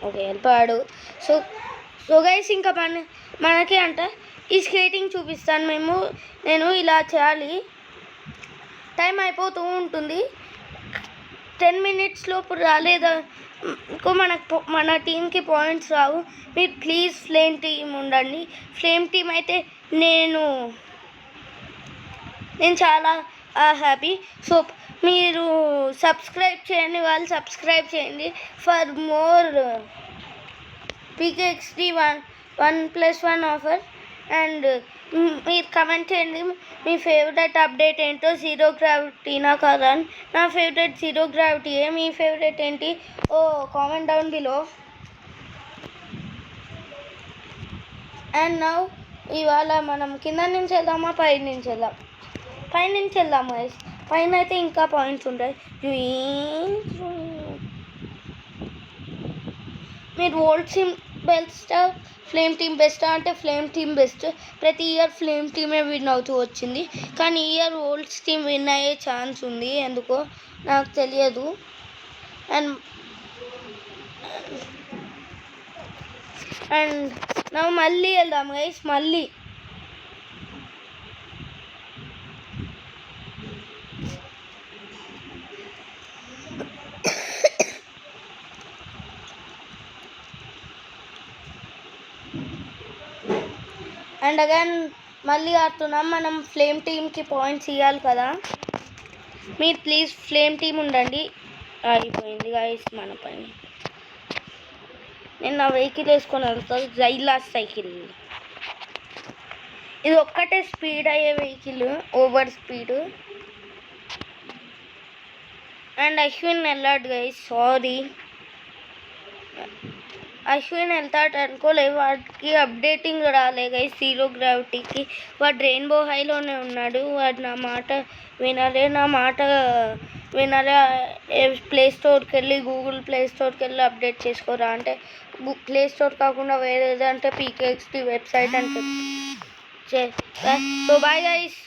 Okay వెళ్ళిపోయాడు. So so guys ఇంకా మనకి అంటే ఈ స్కేటింగ్ చూపిస్తాను నేను ఇలా చేయాలి. టైం అయిపోతూ ఉంటుంది. 10 minutes లోపు రాలేదా మన టీంకి పాయింట్స్ రావు. మీరు ప్లీజ్ ఫ్లేమ్ టీమ్ ఉండండి. ఫ్లేమ్ టీమ్ అయితే నేను చాలా హ్యాపీ. సో మీరు సబ్స్క్రైబ్ చేయండి, వాళ్ళు సబ్స్క్రైబ్ చేయండి for more PKXD 1+1 offer. And మీరు కమెంట్ చేయండి మీ ఫేవరెట్ అప్డేట్ ఏంటో. జీరో గ్రావిటీనా కాదా అని. నా ఫేవరెట్ జీరో గ్రావిటీయే. మీ ఫేవరెట్ ఏంటి? Comment down below. And now ఇవాళ మనం కింద నుంచి వెళ్దామా పై నుంచి వెళ్దాం? పై నుంచి వెళ్దాము గైస్. పైన అయితే ఇంకా పాయింట్స్ ఉంటాయి. మీరు వరల్డ్ టీమ్ బెస్టా ఫ్లేమ్ టీమ్ బెస్టా అంటే ఫ్లేమ్ టీమ్ బెస్ట్. ప్రతి ఇయర్ ఫ్లేమ్ టీమే విన్ అవుతూ వచ్చింది, కానీ ఈ ఇయర్ వరల్డ్స్ టీమ్ విన్ అయ్యే ఛాన్స్ ఉంది. ఎందుకో నాకు తెలియదు. అండ్ నా మళ్ళీ వెళ్దాం గైస్. మళ్ళీ అండ్ అగైన్ మళ్ళీ ఆడుతున్నాం. మనం ఫ్లేమ్ టీమ్కి పాయింట్స్ ఇవ్వాలి కదా. మీరు ప్లీజ్ ఫ్లేమ్ టీమ్ ఉండండి. అయిపోయింది గైస్ మన పని. నేను నా వెహికల్ వేసుకొని వెళ్తాను, జైలాస్ సైకిల్. ఇది ఒక్కటే స్పీడ్ అయ్యే vehicle, over speed. And Ashwin వెళ్ళాడు గైస్, సారీ. అశ్విన్ వెళ్తాడు అనుకోలే, వాడికి అప్డేటింగ్ రాలే గైస్ జీరో గ్రావిటీకి. వాడు రెయిన్బో హైలోనే ఉన్నాడు. వాడు నా మాట వినలే. ప్లే స్టోర్కి వెళ్ళి గూగుల్ ప్లే స్టోర్కి వెళ్ళి అప్డేట్ చేసుకోరా అంటే, ప్లే స్టోర్ కాకుండా వేరేదంటే PKXD వెబ్సైట్ అని చెప్పి. So bye guys.